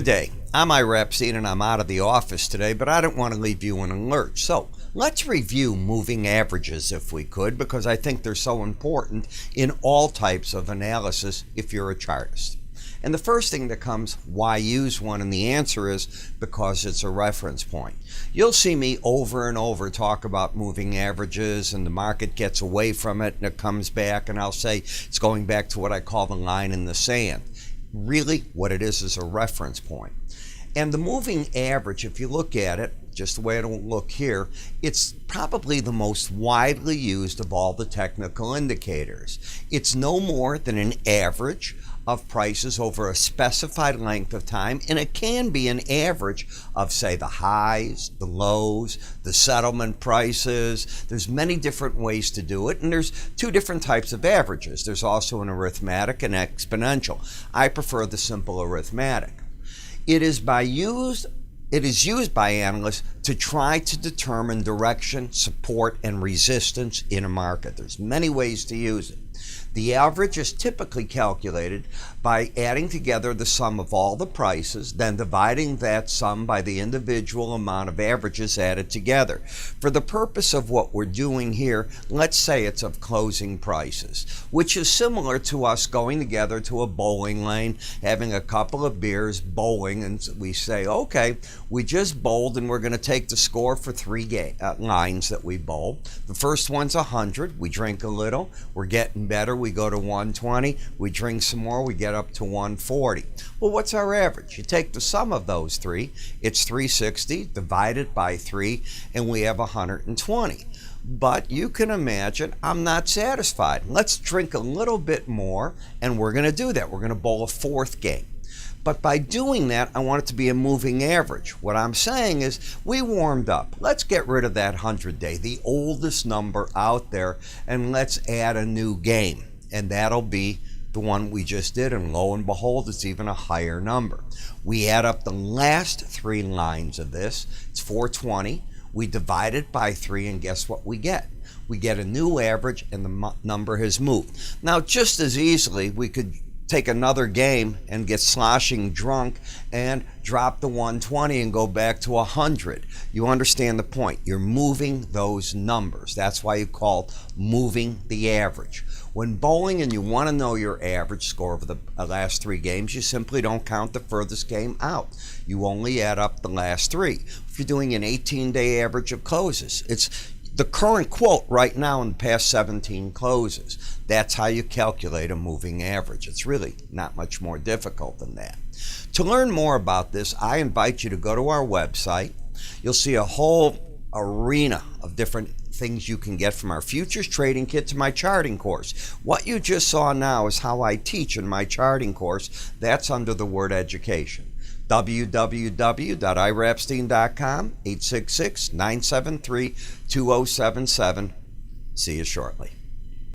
Good day. I'm Ira Epstein and I'm out of the office today, but I don't want to leave you in a lurch. So let's review moving averages if we could, because I think they're so important in all types of analysis if you're a chartist. And the first thing that comes, why use one? And the answer is because it's a reference point. You'll see me over and over talk about moving averages, and the market gets away from it and it comes back, and I'll say it's going back to what I call the line in the sand. Really, what it is a reference point. And the moving average, if you look at it, just the way it'll look here, it's probably the most widely used of all the technical indicators. It's no more than an average of prices over a specified length of time, and it can be an average of, say, the highs, the lows, the settlement prices. There's many different ways to do it, and there's two different types of averages. There's also an arithmetic and exponential. I prefer the simple arithmetic. It is used by analysts to try to determine direction, support, and resistance in a market. There's many ways to use it. The average is typically calculated by adding together the sum of all the prices, then dividing that sum by the individual amount of averages added together. For the purpose of what we're doing here, let's say it's of closing prices, which is similar to us going together to a bowling lane, having a couple of beers, bowling, and we say, okay, we just bowled and we're going to take the score for three lines that we bowl. The first one's 100. We drink a little. We're getting better. We go to 120. We drink some more. We get up to 140. Well, what's our average? You take the sum of those three. It's 360 divided by 3, and we have 120. But you can imagine I'm not satisfied. Let's drink a little bit more, and we're going to do that. We're going to bowl a fourth game. But by doing that, I want it to be a moving average. What I'm saying is we warmed up. Let's get rid of that 100-day, the oldest number out there, and let's add a new game. And that'll be the one we just did, and lo and behold, it's even a higher number. We add up the last three lines of this. It's 420. We divide it by 3, and guess what we get? We get a new average, and the number has moved. Now, just as easily, we could take another game and get sloshing drunk and drop the 120 and go back to 100. You understand the point. You're moving those numbers. That's why you call it moving the average. When bowling and you want to know your average score of the last three games, you simply don't count the furthest game out. You only add up the last three. If you're doing an 18-day average of closes, it's the current quote right now in the past 17 closes. That's how you calculate a moving average. It's really not much more difficult than that. To learn more about this, I invite you to go to our website. You'll see a whole arena of different things you can get from our futures trading kit to my charting course. What you just saw now is how I teach in my charting course. That's under the word education. www.iraepstein.com, 866-973-2077. See you shortly.